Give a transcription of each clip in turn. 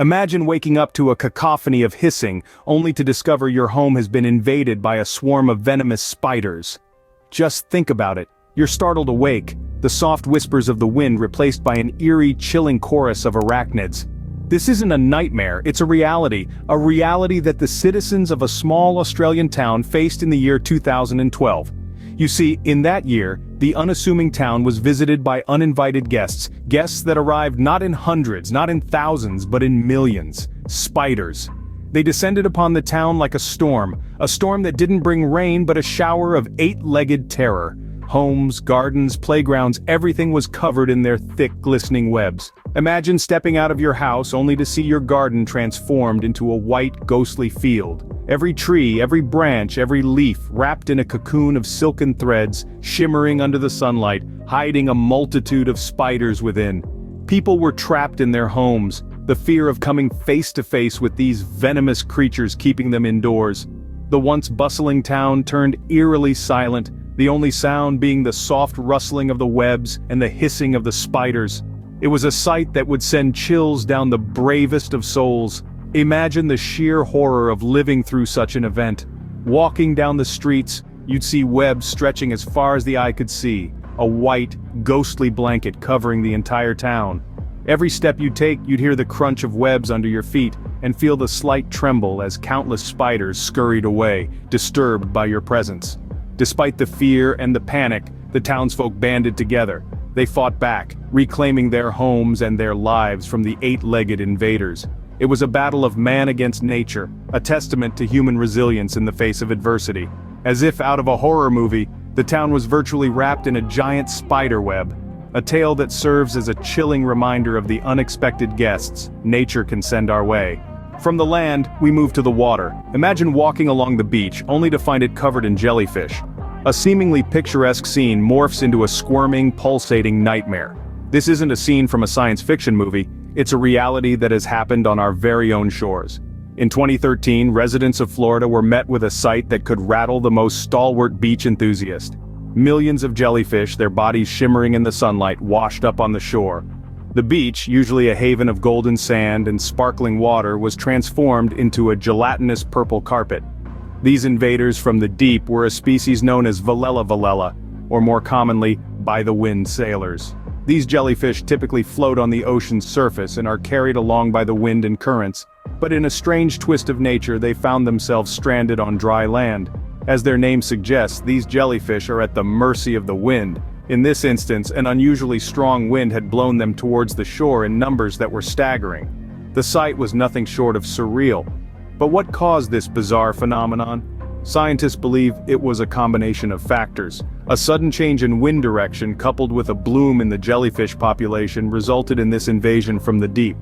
Imagine waking up to a cacophony of hissing, only to discover your home has been invaded by a swarm of venomous spiders. Just think about it. You're startled awake, the soft whispers of the wind replaced by an eerie, chilling chorus of arachnids. This isn't a nightmare, it's a reality that the citizens of a small Australian town faced in the year 2012. You see, in that year, the unassuming town was visited by uninvited guests that arrived not in hundreds, not in thousands, but in millions. Spiders. They descended upon the town like a storm that didn't bring rain but a shower of eight-legged terror. Homes, gardens, playgrounds, everything was covered in their thick, glistening webs. Imagine stepping out of your house only to see your garden transformed into a white, ghostly field. Every tree, every branch, every leaf wrapped in a cocoon of silken threads, shimmering under the sunlight, hiding a multitude of spiders within. People were trapped in their homes, the fear of coming face to face with these venomous creatures keeping them indoors. The once bustling town turned eerily silent, the only sound being the soft rustling of the webs and the hissing of the spiders. It was a sight that would send chills down the bravest of souls. Imagine the sheer horror of living through such an event. Walking down the streets, you'd see webs stretching as far as the eye could see, a white, ghostly blanket covering the entire town. Every step you take, you'd hear the crunch of webs under your feet and feel the slight tremble as countless spiders scurried away, disturbed by your presence. Despite the fear and the panic, the townsfolk banded together. They fought back, reclaiming their homes and their lives from the eight-legged invaders. It was a battle of man against nature, a testament to human resilience in the face of adversity. As if out of a horror movie, the town was virtually wrapped in a giant spider web. A tale that serves as a chilling reminder of the unexpected guests nature can send our way. From the land, we move to the water. Imagine walking along the beach only to find it covered in jellyfish. A seemingly picturesque scene morphs into a squirming, pulsating nightmare. This isn't a scene from a science fiction movie, it's a reality that has happened on our very own shores. In 2013, residents of Florida were met with a sight that could rattle the most stalwart beach enthusiast. Millions of jellyfish, their bodies shimmering in the sunlight, washed up on the shore. The beach, usually a haven of golden sand and sparkling water, was transformed into a gelatinous purple carpet. These invaders from the deep were a species known as Valella, or more commonly, by-the-wind sailors. These jellyfish typically float on the ocean's surface and are carried along by the wind and currents, but in a strange twist of nature they found themselves stranded on dry land. As their name suggests, these jellyfish are at the mercy of the wind. In this instance, an unusually strong wind had blown them towards the shore in numbers that were staggering. The sight was nothing short of surreal. But what caused this bizarre phenomenon? Scientists believe it was a combination of factors. A sudden change in wind direction coupled with a bloom in the jellyfish population resulted in this invasion from the deep.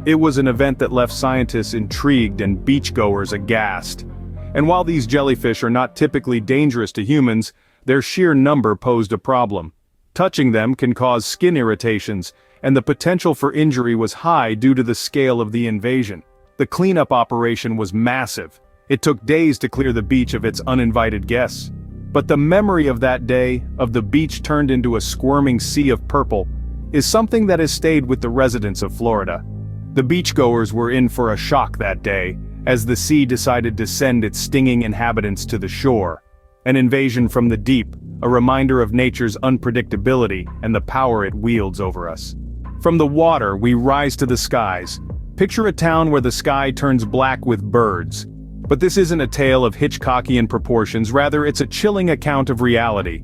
It was an event that left scientists intrigued and beachgoers aghast. And while these jellyfish are not typically dangerous to humans, their sheer number posed a problem. Touching them can cause skin irritations, and the potential for injury was high due to the scale of the invasion. The cleanup operation was massive. It took days to clear the beach of its uninvited guests. But the memory of that day, of the beach turned into a squirming sea of purple, is something that has stayed with the residents of Florida. The beachgoers were in for a shock that day, as the sea decided to send its stinging inhabitants to the shore. An invasion from the deep, a reminder of nature's unpredictability and the power it wields over us. From the water, we rise to the skies. Picture a town where the sky turns black with birds. But this isn't a tale of Hitchcockian proportions, rather it's a chilling account of reality.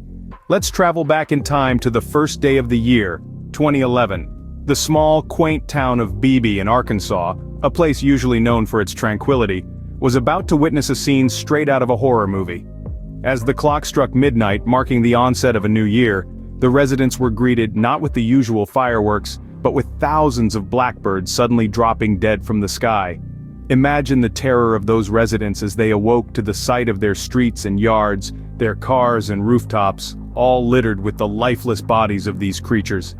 Let's travel back in time to the first day of the year, 2011. The small, quaint town of Beebe in Arkansas, a place usually known for its tranquility, was about to witness a scene straight out of a horror movie. As the clock struck midnight, marking the onset of a new year, the residents were greeted not with the usual fireworks, but with thousands of blackbirds suddenly dropping dead from the sky. Imagine the terror of those residents as they awoke to the sight of their streets and yards, their cars and rooftops, all littered with the lifeless bodies of these creatures.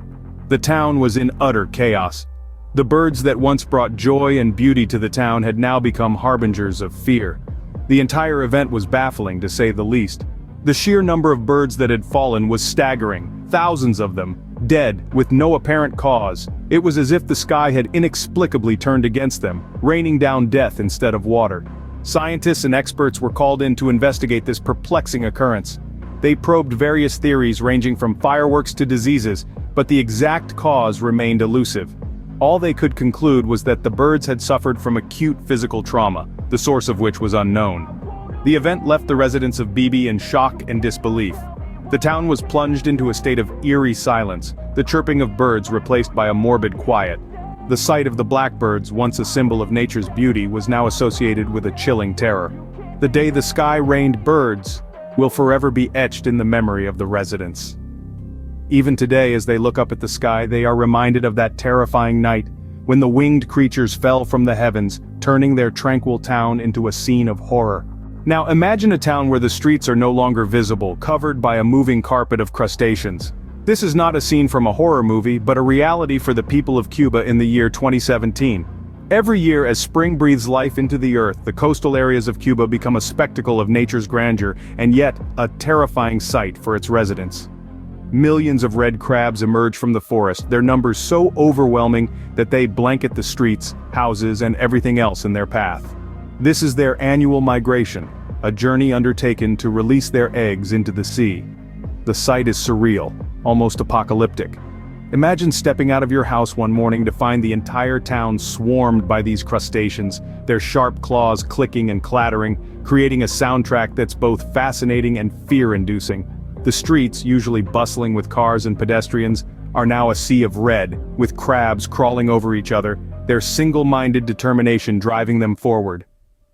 The town was in utter chaos. The birds that once brought joy and beauty to the town had now become harbingers of fear. The entire event was baffling, to say the least. The sheer number of birds that had fallen was staggering, thousands of them, dead, with no apparent cause. It was as if the sky had inexplicably turned against them, raining down death instead of water. Scientists and experts were called in to investigate this perplexing occurrence. They probed various theories ranging from fireworks to diseases, but the exact cause remained elusive. All they could conclude was that the birds had suffered from acute physical trauma, the source of which was unknown. The event left the residents of Beebe in shock and disbelief. The town was plunged into a state of eerie silence, the chirping of birds replaced by a morbid quiet. The sight of the blackbirds, once a symbol of nature's beauty, was now associated with a chilling terror. The day the sky rained birds will forever be etched in the memory of the residents. Even today, as they look up at the sky, they are reminded of that terrifying night, when the winged creatures fell from the heavens, turning their tranquil town into a scene of horror. Now imagine a town where the streets are no longer visible, covered by a moving carpet of crustaceans. This is not a scene from a horror movie, but a reality for the people of Cuba in the year 2017. Every year as spring breathes life into the earth, the coastal areas of Cuba become a spectacle of nature's grandeur, and yet a terrifying sight for its residents. Millions of red crabs emerge from the forest, their numbers so overwhelming that they blanket the streets, houses, and everything else in their path. This is their annual migration, a journey undertaken to release their eggs into the sea. The sight is surreal, almost apocalyptic. Imagine stepping out of your house one morning to find the entire town swarmed by these crustaceans, their sharp claws clicking and clattering, creating a soundtrack that's both fascinating and fear-inducing. The streets, usually bustling with cars and pedestrians, are now a sea of red, with crabs crawling over each other, their single-minded determination driving them forward.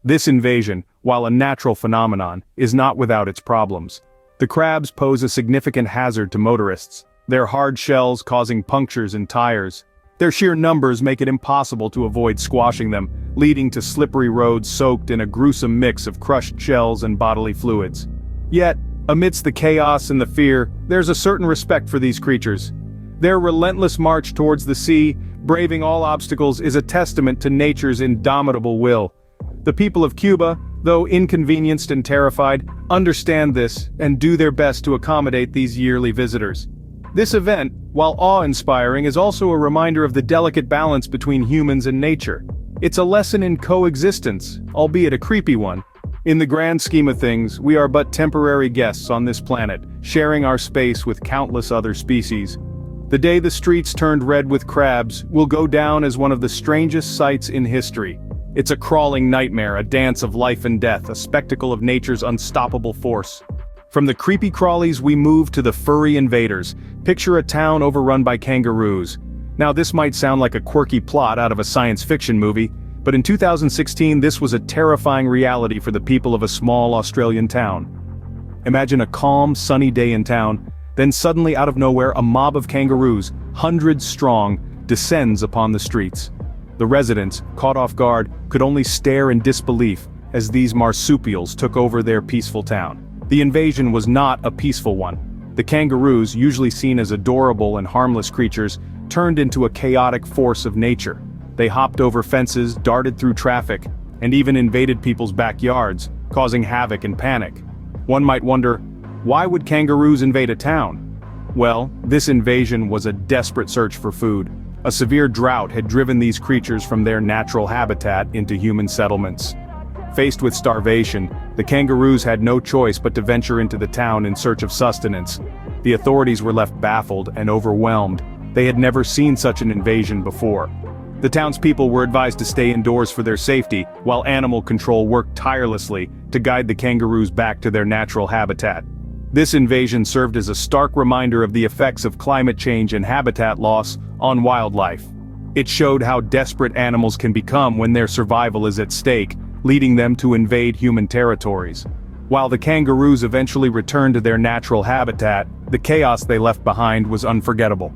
This invasion, while a natural phenomenon, is not without its problems. The crabs pose a significant hazard to motorists, their hard shells causing punctures in tires. Their sheer numbers make it impossible to avoid squashing them, leading to slippery roads soaked in a gruesome mix of crushed shells and bodily fluids. Yet, amidst the chaos and the fear, there's a certain respect for these creatures. Their relentless march towards the sea, braving all obstacles, is a testament to nature's indomitable will. The people of Cuba, though inconvenienced and terrified, understand this and do their best to accommodate these yearly visitors. This event, while awe-inspiring, is also a reminder of the delicate balance between humans and nature. It's a lesson in coexistence, albeit a creepy one. In the grand scheme of things, we are but temporary guests on this planet, sharing our space with countless other species. The day the streets turned red with crabs will go down as one of the strangest sights in history. It's a crawling nightmare, a dance of life and death, a spectacle of nature's unstoppable force. From the creepy crawlies we move to the furry invaders. Picture a town overrun by kangaroos. Now this might sound like a quirky plot out of a science fiction movie, but in 2016 this was a terrifying reality for the people of a small Australian town. Imagine a calm, sunny day in town, then suddenly out of nowhere a mob of kangaroos, hundreds strong, descends upon the streets. The residents, caught off guard, could only stare in disbelief as these marsupials took over their peaceful town. The invasion was not a peaceful one. The kangaroos, usually seen as adorable and harmless creatures, turned into a chaotic force of nature. They hopped over fences, darted through traffic, and even invaded people's backyards, causing havoc and panic. One might wonder, why would kangaroos invade a town? Well, this invasion was a desperate search for food. A severe drought had driven these creatures from their natural habitat into human settlements. Faced with starvation, the kangaroos had no choice but to venture into the town in search of sustenance. The authorities were left baffled and overwhelmed. They had never seen such an invasion before. The townspeople were advised to stay indoors for their safety, while animal control worked tirelessly to guide the kangaroos back to their natural habitat. This invasion served as a stark reminder of the effects of climate change and habitat loss on wildlife. It showed how desperate animals can become when their survival is at stake, leading them to invade human territories. While the kangaroos eventually returned to their natural habitat, the chaos they left behind was unforgettable.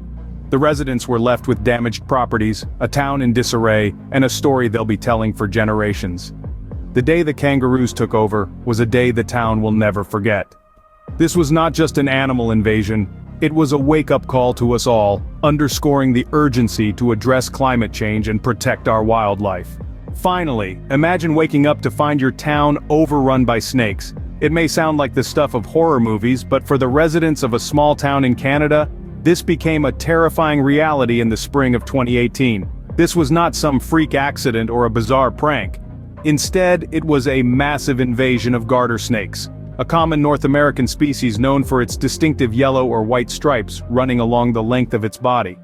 The residents were left with damaged properties, a town in disarray, and a story they'll be telling for generations. The day the kangaroos took over was a day the town will never forget. This was not just an animal invasion, it was a wake-up call to us all, underscoring the urgency to address climate change and protect our wildlife. Finally, imagine waking up to find your town overrun by snakes. It may sound like the stuff of horror movies, but for the residents of a small town in Canada, This became a terrifying reality in the spring of 2018. This was not some freak accident or a bizarre prank. Instead, it was a massive invasion of garter snakes, a common North American species known for its distinctive yellow or white stripes running along the length of its body.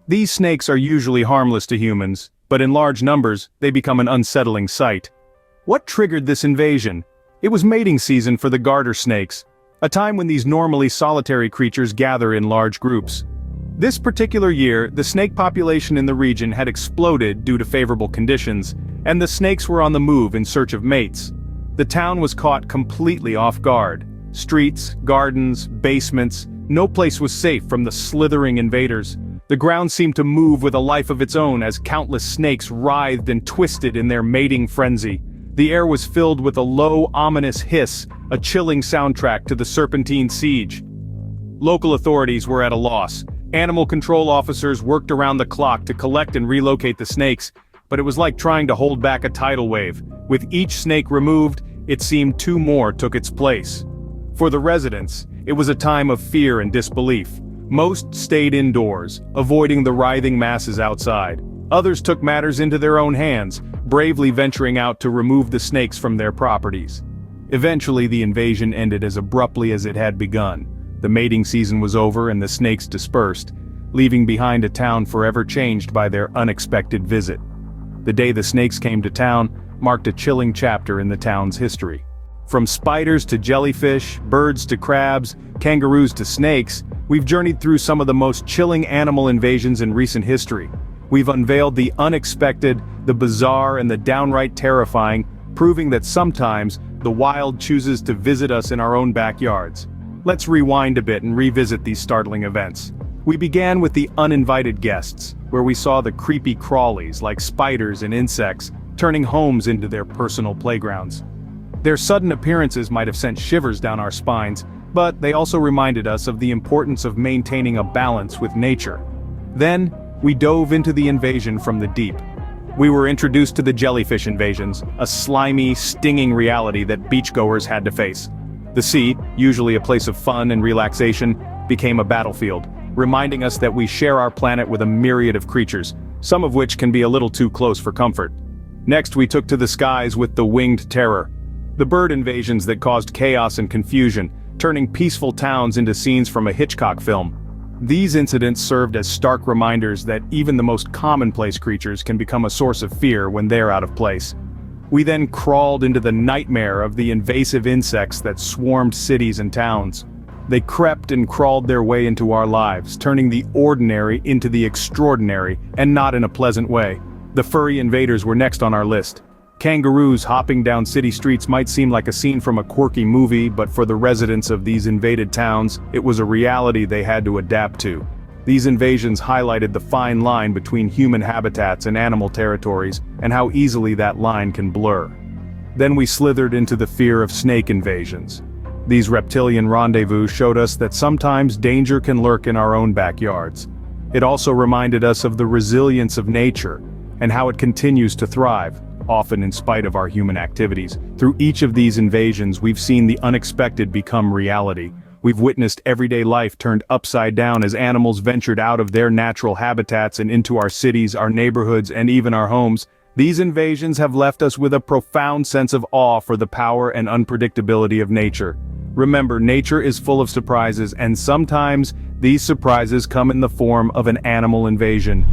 These snakes are usually harmless to humans, but in large numbers, they become an unsettling sight. What triggered this invasion? It was mating season for the garter snakes, a time when these normally solitary creatures gather in large groups. This particular year, the snake population in the region had exploded due to favorable conditions, and the snakes were on the move in search of mates. The town was caught completely off guard. Streets, gardens, basements, no place was safe from the slithering invaders. The ground seemed to move with a life of its own as countless snakes writhed and twisted in their mating frenzy. The air was filled with a low, ominous hiss, a chilling soundtrack to the serpentine siege. Local authorities were at a loss. Animal control officers worked around the clock to collect and relocate the snakes, but it was like trying to hold back a tidal wave. With each snake removed, it seemed two more took its place. For the residents, it was a time of fear and disbelief. Most stayed indoors, avoiding the writhing masses outside. Others took matters into their own hands, bravely venturing out to remove the snakes from their properties. Eventually, the invasion ended as abruptly as it had begun. The mating season was over and the snakes dispersed, leaving behind a town forever changed by their unexpected visit. The day the snakes came to town marked a chilling chapter in the town's history. From spiders to jellyfish, birds to crabs, kangaroos to snakes, we've journeyed through some of the most chilling animal invasions in recent history. We've unveiled the unexpected, the bizarre, and the downright terrifying, proving that sometimes the wild chooses to visit us in our own backyards. Let's rewind a bit and revisit these startling events. We began with the uninvited guests, where we saw the creepy crawlies like spiders and insects turning homes into their personal playgrounds. Their sudden appearances might have sent shivers down our spines, but they also reminded us of the importance of maintaining a balance with nature. Then, we dove into the invasion from the deep. We were introduced to the jellyfish invasions, a slimy, stinging reality that beachgoers had to face. The sea, usually a place of fun and relaxation, became a battlefield, reminding us that we share our planet with a myriad of creatures, some of which can be a little too close for comfort. Next, we took to the skies with the winged terror. The bird invasions that caused chaos and confusion, turning peaceful towns into scenes from a Hitchcock film. These incidents served as stark reminders that even the most commonplace creatures can become a source of fear when they're out of place. We then crawled into the nightmare of the invasive insects that swarmed cities and towns. They crept and crawled their way into our lives, turning the ordinary into the extraordinary, and not in a pleasant way. The furry invaders were next on our list. Kangaroos hopping down city streets might seem like a scene from a quirky movie, but for the residents of these invaded towns, it was a reality they had to adapt to. These invasions highlighted the fine line between human habitats and animal territories, and how easily that line can blur. Then we slithered into the fear of snake invasions. These reptilian rendezvous showed us that sometimes danger can lurk in our own backyards. It also reminded us of the resilience of nature, and how it continues to thrive, often in spite of our human activities. Through each of these invasions, we've seen the unexpected become reality. We've witnessed everyday life turned upside down as animals ventured out of their natural habitats and into our cities, our neighborhoods, and even our homes. These invasions have left us with a profound sense of awe for the power and unpredictability of nature. Remember, nature is full of surprises, and sometimes these surprises come in the form of an animal invasion.